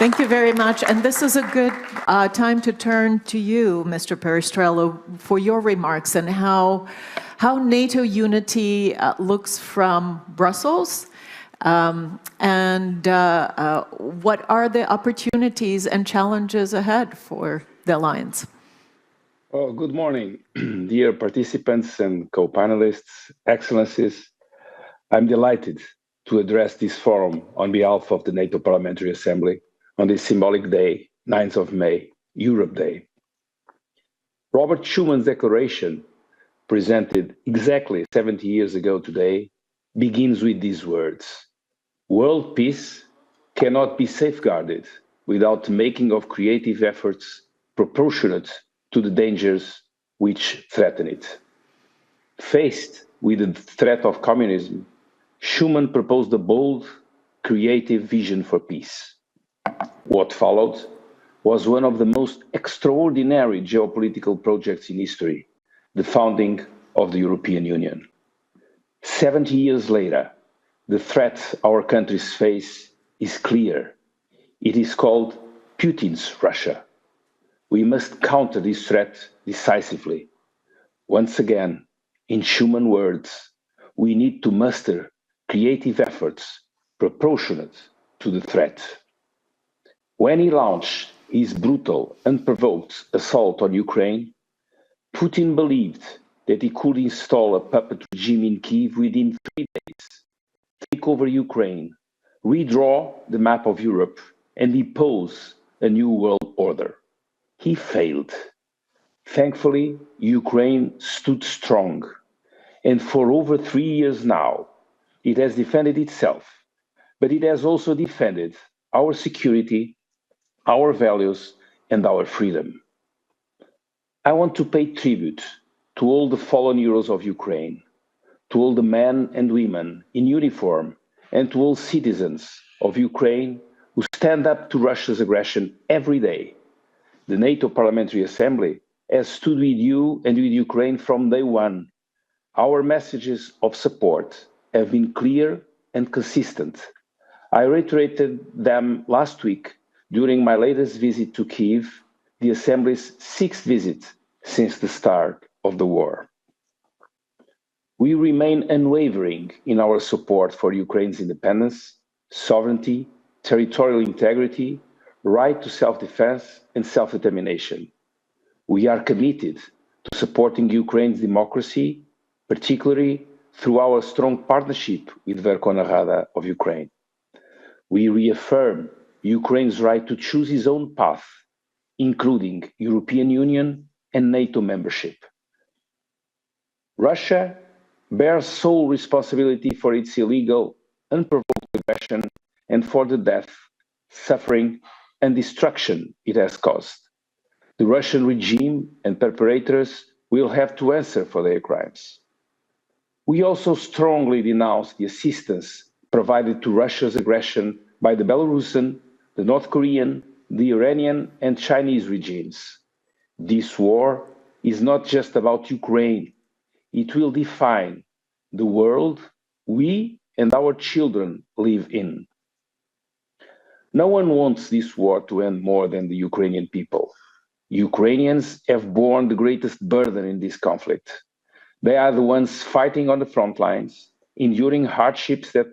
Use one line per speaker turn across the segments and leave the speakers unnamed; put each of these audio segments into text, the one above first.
Thank you very much. And this is a good time to turn to you, Mr. Perestrello, for your remarks and how NATO unity looks from Brussels, and what are the opportunities and challenges ahead for the alliance?
Oh, good morning, dear participants and co-panelists, excellencies. I'm delighted to address this forum on behalf of the NATO Parliamentary Assembly on this symbolic day, 9th of May, Europe Day. Robert Schuman's declaration, presented exactly 70 years ago today, begins with these words: "World peace cannot be safeguarded without making of creative efforts proportionate to the dangers which threaten it." Faced with the threat of communism, Schuman proposed a bold, creative vision for peace. What followed was one of the most extraordinary geopolitical projects in history, the founding of the European Union. 70 years later, the threat our countries face is clear. It is called Putin's Russia. We must counter this threat decisively. Once again, in Schuman words, we need to muster creative efforts proportionate to the threat. When he launched his brutal, unprovoked assault on Ukraine, Putin believed that he could install a puppet regime in Kyiv within 3 days, take over Ukraine, redraw the map of Europe, and impose a new world order. He failed. Thankfully, Ukraine stood strong, and for over 3 years now, it has defended itself, but it has also defended our security, our values, and our freedom. I want to pay tribute to all the fallen heroes of Ukraine, to all the men and women in uniform, and to all citizens of Ukraine who stand up to Russia's aggression every day. The NATO Parliamentary Assembly has stood with you and with Ukraine from day one. Our messages of support have been clear and consistent. I reiterated them last week during my latest visit to Kyiv, the Assembly's 6th visit since the start of the war. We remain unwavering in our support for Ukraine's independence, sovereignty, territorial integrity, right to self-defense, and self-determination. We are committed to supporting Ukraine's democracy, particularly through our strong partnership with Verkhovna Rada of Ukraine. We reaffirm Ukraine's right to choose its own path, including European Union and NATO membership. Russia bears sole responsibility for its illegal, unprovoked aggression and for the death, suffering, and destruction it has caused. The Russian regime and perpetrators will have to answer for their crimes. We also strongly denounce the assistance provided to Russia's aggression by the Belarusian, the North Korean, the Iranian, and Chinese regimes. This war is not just about Ukraine. It will define the world we and our children live in. No one wants this war to end more than the Ukrainian people. Ukrainians have borne the greatest burden in this conflict. They are the ones fighting on the front lines, enduring hardships that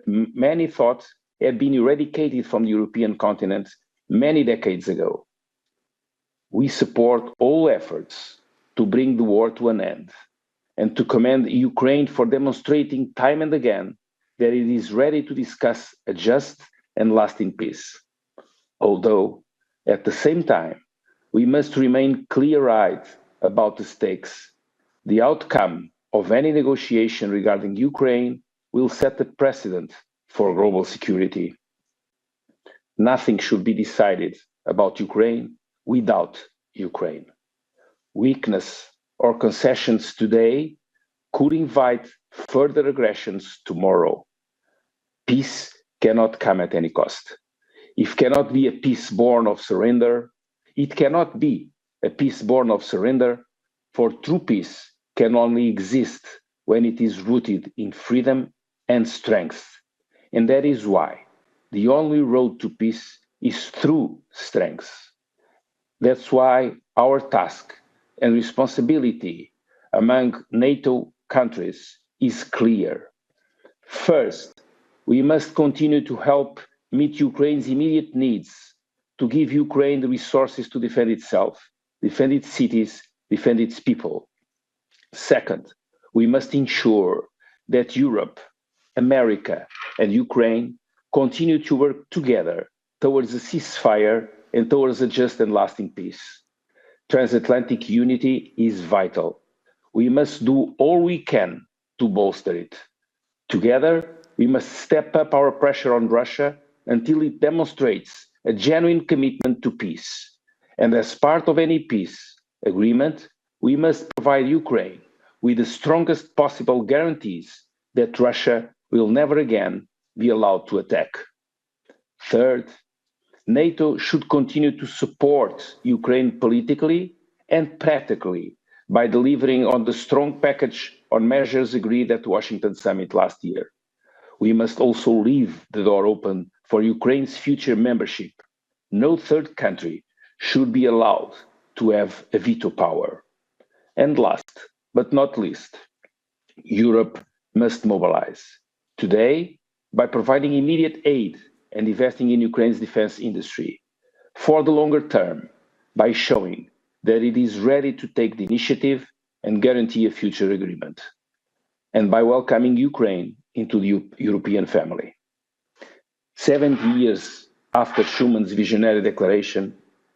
many thought had been eradicated from the European continent many decades ago. We support all efforts to bring the war to an end and to commend Ukraine for demonstrating time and again that it is ready to discuss a just and lasting peace. Although, at the same time, we must remain clear-eyed about the stakes. The outcome of any negotiation regarding Ukraine will set a precedent for global security. Nothing should be decided about Ukraine without Ukraine. Weakness or concessions today could invite further aggressions tomorrow. Peace cannot come at any cost. It cannot be a peace born of surrender. It cannot be a peace born of surrender, for true peace can only exist when it is rooted in freedom and strength. And that is why the only road to peace is through strength. That's why our task and responsibility among NATO countries is clear. First, we must continue to help meet Ukraine's immediate needs, to give Ukraine the resources to defend itself, defend its cities, defend its people. Second, we must ensure that Europe, America, and Ukraine continue to work together towards a ceasefire and towards a just and lasting peace. Transatlantic unity is vital. We must do all we can to bolster it. Together, we must step up our pressure on Russia until it demonstrates a genuine commitment to peace. And as part of any peace agreement, we must provide Ukraine with the strongest possible guarantees that Russia will never again be allowed to attack. Third, NATO should continue to support Ukraine politically and practically by delivering on the strong package on measures agreed at the Washington summit last year. We must also leave the door open for Ukraine's future membership. No third country should be allowed to have a veto power. And last but not least, Europe must mobilize. Today, by providing immediate aid and investing in Ukraine's defense industry. For the longer term, by showing that it is ready to take the initiative and guarantee a future agreement. And by welcoming Ukraine into the European family. 70 years after Schuman's visionary declaration,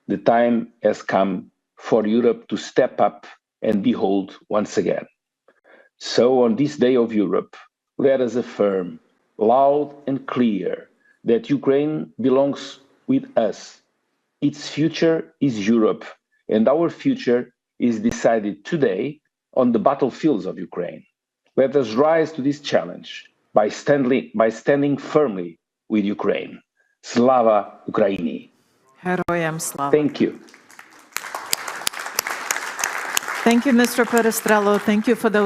the time has come for Europe to step up and be bold once again. So on this Day of Europe, let us affirm loud and clear that Ukraine belongs with us. Its future is Europe, and our future is decided today on the battlefields of Ukraine. Let us rise to this challenge by standing firmly with Ukraine. Slava Ukraini.
Heroyam slava.
Thank you.
Thank you, Mr. Perestrello. Thank you for those